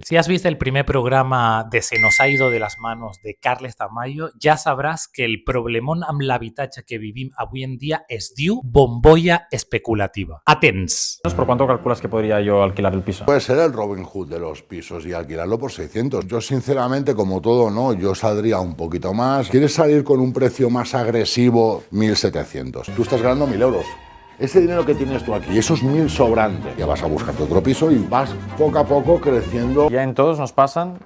Si has visto el primer programa de Se nos ha ido de las manos de Carles Tamayo, ja sabràs que el problemón amb l'habitatge que vivim avui en dia es diu bombolla especulativa. Atents! ¿Por cuánto calculas que podría yo alquilar el piso? Puede ser el Robin Hood de los pisos y alquilarlo por 600. Yo sinceramente, como todo, no, yo saldría un poquito más. ¿Quieres salir con un precio más agresivo? 1.700. Tú estás ganando 1.000 euros. Ese dinero que tienes tú aquí, esos 1.000 sobrantes, ya vas a buscarte otro piso y vas poco a poco creciendo. Ya en todos nos pasan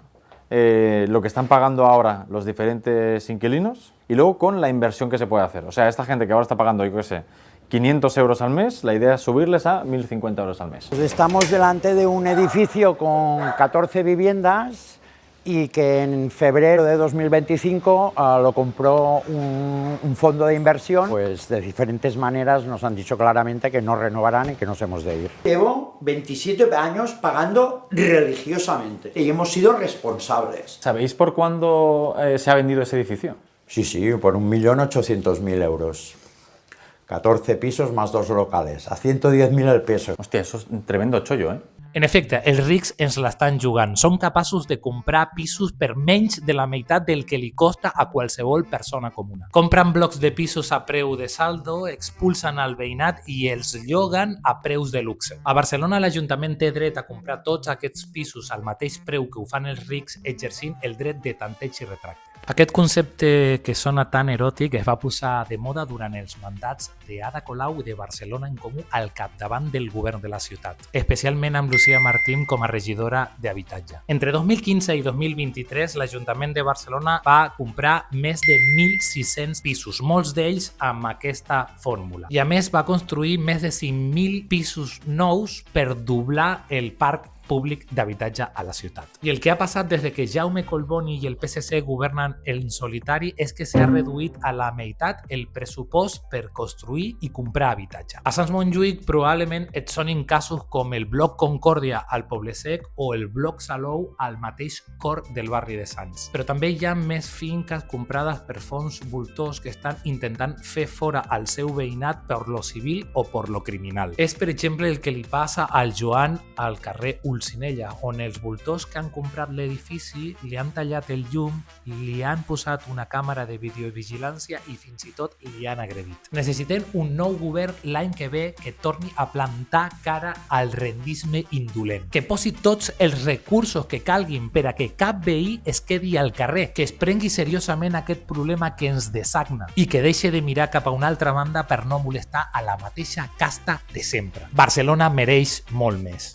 lo que están pagando ahora los diferentes inquilinos y luego con la inversión que se puede hacer. O sea, esta gente que ahora está pagando, yo qué sé, 500 euros al mes, la idea es subirles a 1.050 euros al mes. Estamos delante de un edificio con 14 viviendas y que en febrero de 2025 lo compró un fondo de inversión. Pues de diferentes maneras nos han dicho claramente que no renovarán y que nos hemos de ir. Llevo 27 años pagando religiosamente y hemos sido responsables. ¿Sabéis por cuándo se ha vendido ese edificio? Sí, por 1.800.000 euros. 14 pisos más 2 locales, a 110.000 el peso. Hostia, eso es un tremendo chollo, ¿eh? En efecte, els rics ens l'estan jugant. Són capaços de comprar pisos per menys de la meitat del que li costa a qualsevol persona comuna. Compren blocs de pisos a preu de saldo, expulsen el veïnat i els lloguen a preus de luxe. A Barcelona l'Ajuntament té dret a comprar tots aquests pisos al mateix preu que ho fan els rics, exercint el dret de tanteig i retracte. Aquest concepte que sona tan eròtic es va posar de moda durant els mandats d'Ada Colau i de Barcelona en Comú al capdavant del govern de la ciutat, especialment amb Lucía Martín com a regidora d'Habitatge. Entre 2015 i 2023, l'Ajuntament de Barcelona va comprar més de 1.600 pisos, molts d'ells amb aquesta fórmula. I a més va construir més de 5.000 pisos nous per doblar el parc públic d'habitatge a la ciutat. I el que ha passat des de que Jaume Collboni i el PSC governen en solitari és que s'ha reduït a la meitat el pressupost per construir i comprar habitatge. A Sants Montjuïc probablement et sonin casos com el bloc Concòrdia al Poble Sec o el bloc Salou al mateix cor del barri de Sants. Però també hi ha més finques comprades per fons voltors que estan intentant fer fora al seu veïnat per lo civil o per lo criminal. És, per exemple, el que li passa al Joan al carrer Ulcinella, on els voltors que han comprat l'edifici li han tallat el llum, li han posat una càmera de videovigilància i fins i tot li han agredit. Necessitem un nou govern l'any que ve que torni a plantar cara al rendisme indolent, que posi tots els recursos que calguin per a que cap veí es quedi al carrer, que es prengui seriosament aquest problema que ens dessagna i que deixi de mirar cap a una altra banda per no molestar a la mateixa casta de sempre. Barcelona mereix molt més.